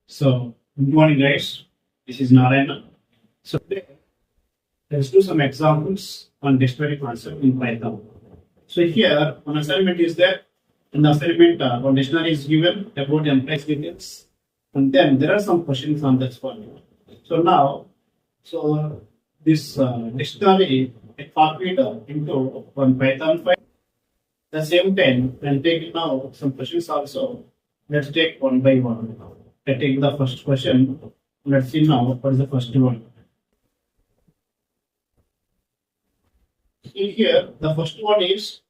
So, good morning, guys. This is Narayana. So, today, let's do some examples on dictionary concept in Python. So, here, one assignment is there. In the assignment, one dictionary is given about the employees details, and then there are some questions on that one. So, now, this dictionary is copied into one Python file. At the same time, we'll take now some questions also. Let's take one by one. Let's take the first question. Let's see now what is the first one. In here, the first one is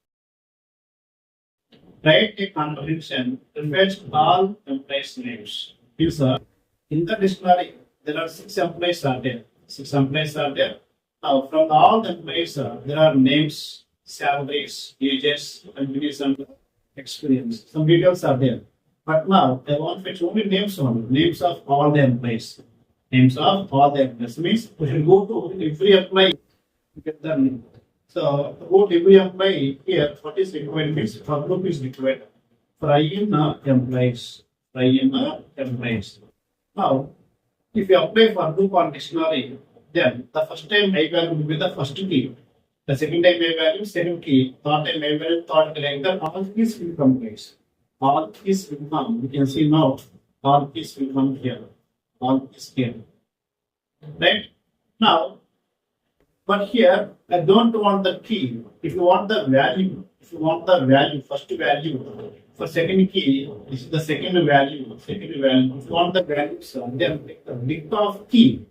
write a comprehension refers to all employees' names. These are in the dictionary. There are 6 employees are there. 6 employees are there. Now, from all the employees, there are names, salaries, ages, companies, and experience. Some details are there. But now I want to fetch only names of all the employees. Names of all the employees means we should go to every employee to get the name. So about every employee here, what is required means for group is required. For I in employees. For I in employees. Now, if you apply for group on dictionary, then the first time I value will be the first key. The second time I value second key. Third time I value third key. Like that, all keys will come place. All keys will come. You can see now, all keys will come here. All keys here. Right? Now, but here, I don't want the key. If you want the value, first value, for second key, this is the second value. If you want the values, then take the dict of key.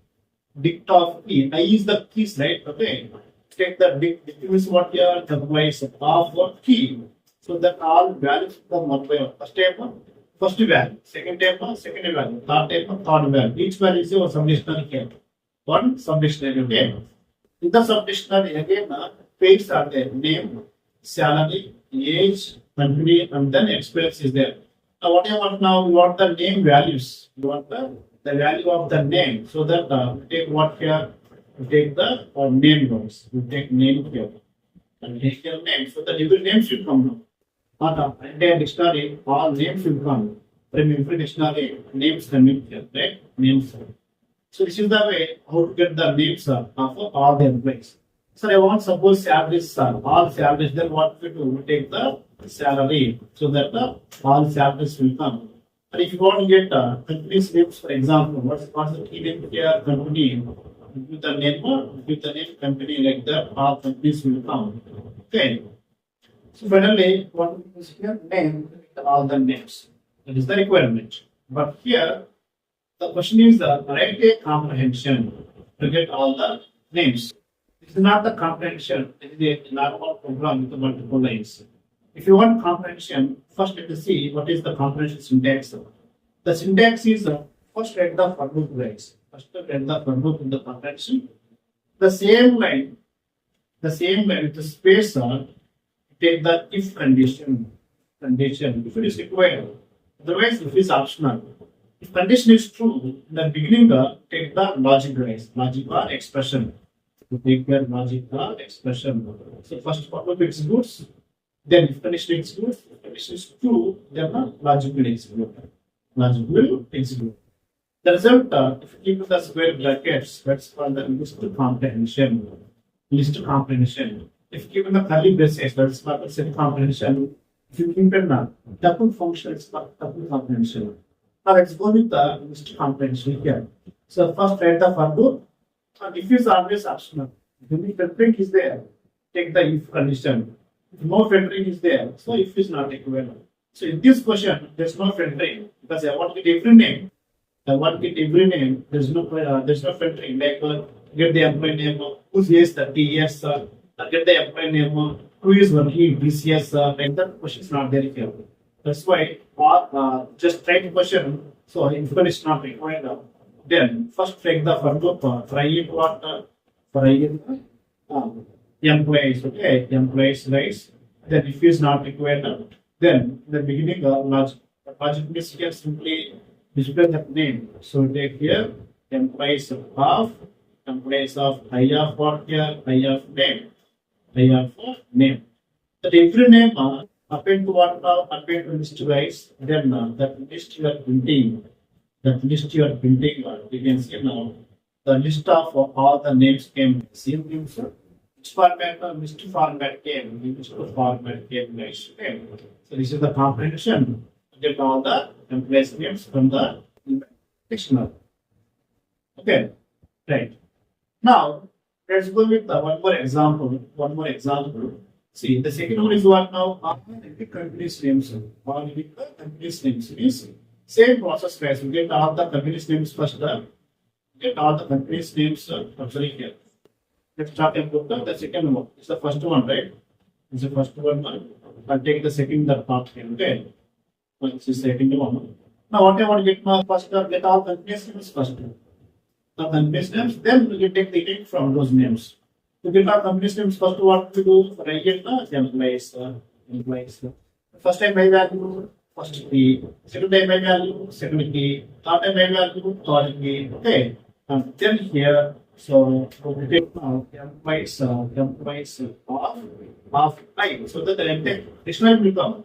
Dict of key. I use the keys, right? Okay. Take the dict. Dict means what here? The place of key. So that all values come one by one. First value, second value, third value. Each value is your subdictionary here. One subdictionary, okay? In the subdictionary, again, pairs are there. Name, salary, age, company, and then experience is there. Now, what you want now? You want the name values. You want the value of the name. So that we take what here? We take the name values. We take name here. And take your name. So that every name should come now. Not entire dictionary, all names will come. From every dictionary, names coming here, right? Names. So this is the way how to get the names of all the employees. So I want suppose salaries are all salaries, then what we do? We take the salary so that all salaries will come. And if you want to get company's names, for example, what's the key name here? Company. With the name company like that, all companies will come. Okay. So finally, what is here? Name all the names. That is the requirement. But here, the question is write a comprehension to get all the names. This is not the comprehension. It is a normal program with multiple lines. If you want comprehension, first let us see what is the comprehension syntax. The syntax is first write the for loop lines. First write the for loop in the comprehension. The same line with the space take the if condition if it is required. Otherwise, if it is optional. If condition is true, in the beginning, take the logic or expression. To take the logic or expression. So first for loop executes, then if condition executes, if condition is true, then the logic will execute. The result, if you keep the square brackets, that's called the list comprehension. If given the curly braces, that's called the set comprehension. If you keep it double function, it's called double comprehension. Now let's go with the list comprehension here. So first write the for loop, and if is always optional. If any filtering is there, take the if condition. If no filtering is there, so if is not equivalent. So in this question, there's no filtering because I want to get every name. There's no filtering. Like get the employee name, whose age 30 years, get the employee name, who is working this years, like that question is not there here. That's why just try to question. So information is not required. Then first take the for loop for employees, okay, employees rights. Then if is not required, then the beginning logic means you can simply display that name. So take here employees of I of what here, I of name. That every name append to what now? Append to list wise. Then that list you are printing. that list you are printing, you can see now the list of all the names came. Same names, which format list format came, list format came next. Okay. So this is the comprehension. Get all the employees names from the dictionary. Okay, right. Now let's go with the one more example. One more example. See, the second one is what now? All the company's names. All the company's names is same process, guys. We get all the company's names first. Get all the company's names. Sorry here. Let's start about the second one. It's the first one, right? It's the first one. I'll take the second part here. Okay. This is the second one. Now what I want to get now first, get all company's names first. The company's names, then we can take the link from those names. To get our company's names, first what we do, I get the employees. First time my value, first key. Second time my value, second key. Third time my value, third key. Okay. And then here, so we get now employees of I. So that the entire dictionary will come.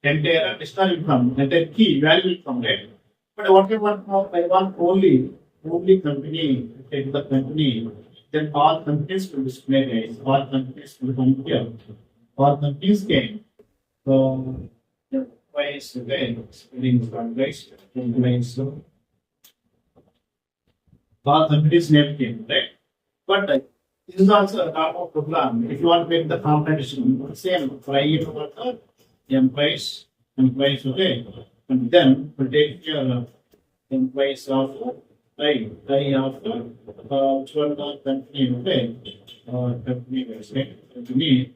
Entire dictionary will come. Entire key value will come, right? But what I want now, I want only company, take the company, then all companies will display, guys. All companies will come here. All companies came. So, employees, okay, spelling from guys, employees. All companies name came, right? But this is also a type of program. If you want to make the comprehension, same, try it over the employees, okay. And then we take your employees of I of which one company, okay, company, company,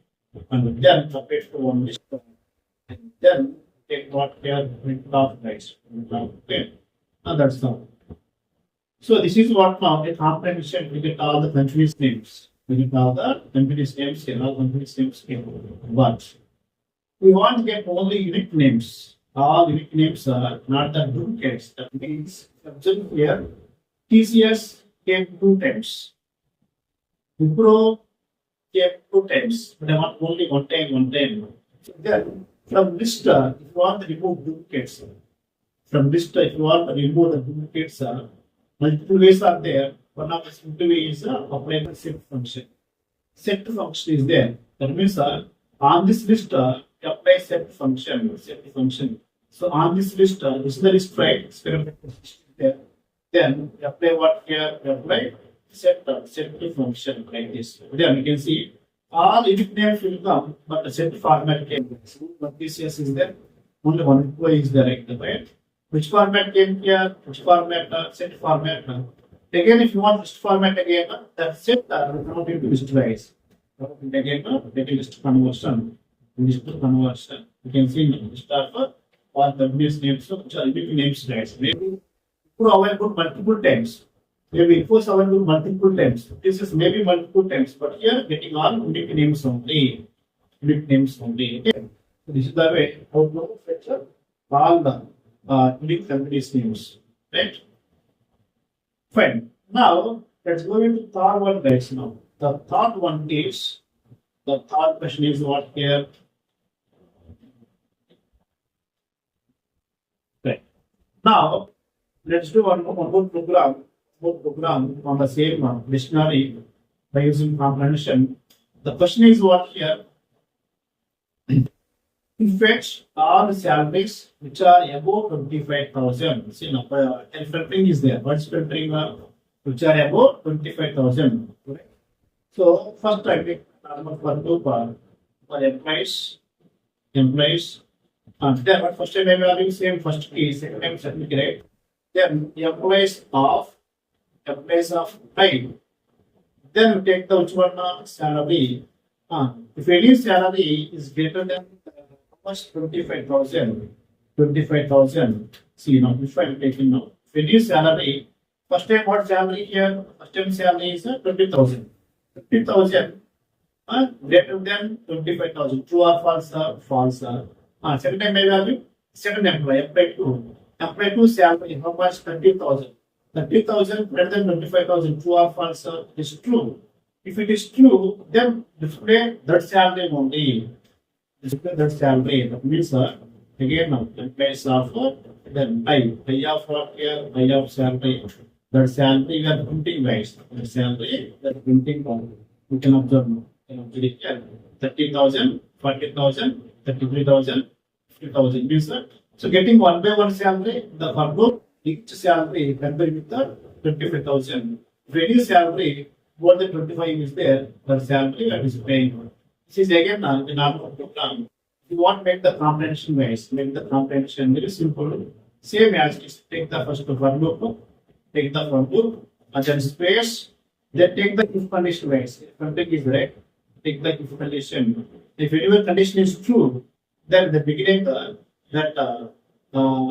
and then separate to one list, and then take what they are print off, guys, okay, and that's all. So this is what now a comprehension. We get all the company's names. We get all the company's names here, all company's names here. But we want to get only unique names. All unique names are not the duplicates. That means here TCS came 2 times. Wipro came 2 times. But I want only one time. So then from list, if you want to remove duplicates, from list, if you want to remove the duplicates, multiple ways are there. One of the simple ways is apply the set function. Set function is there. That means on this list, apply set function. So on this list, this is the list, right? Experiment there. Then apply what here? Apply set function like this. Then you can see all unique names will come, but the set format came. But this is there. Only one employee is there, right? Which format came here? Which format? Set format. Again, if you want list format again, that set not into list wise. Again, list conversion. You can see list of all the names, which are unique names, guys. Maybe available multiple times. Maybe infos available multiple times. This is maybe multiple times, but here getting all unique names only. Okay. So this is the way how to fetch all the unique companies names. Right? Fine. Now let's go into the third one, guys. Now the third one is the third question is what here. Right. Now let's do one more program on the same dictionary by using comprehension. The question is what here? Fetch all salaries which are above 25,000. See now, filtering is there. What's filtering? Which are above 25,000. Right? So first I take normal for employees, and then first time I am having same first key, second time certificate. Then employees of I. Then we take the which one salary. If any salary is greater than 25,000. See now, which one I'm taking now? If any salary, first time what salary here? First time salary is 20,000. 50,000 greater than 25,000. True or false? False. Second time I value. Second employee, apply to salary. How much? 30,000. 30,000 greater than 25,000. True or false? It is true. If it is true, then display that salary only. Display that salary. That means again now in place of then by of what here, by of salary. That salary we are printing wise. The salary that printing we can observe now. You know, here 30,000, 40,000, 33,000, 50,000 means that. So getting one by one salary, the per group each salary compared with the 25,000. If any salary more than 25 is there, the salary that is paying. This is again the normal program. If you want to make the comprehension wise, make the comprehension very simple. Same as this. Take the first for loop, take the for loop, and then space, then take the if condition wise. If condition is right, take the if condition. If any condition is true, then the beginning that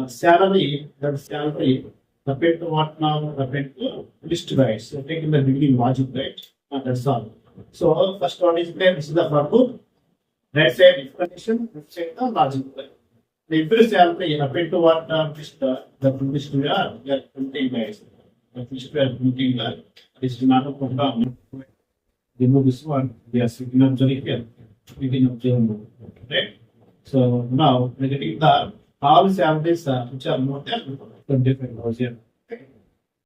salary compared to what now compared to list wise. So take in the beginning logic, right? And that's all. So first one is there. This is the for loop. Right side if condition, left side the logic. The every salary compared to what list the list we are printing wise. The list we are printing this is not a program. Remove this one. We are sitting observing here. We can observe, right? So now we're getting the all salaries which are more than 25,000.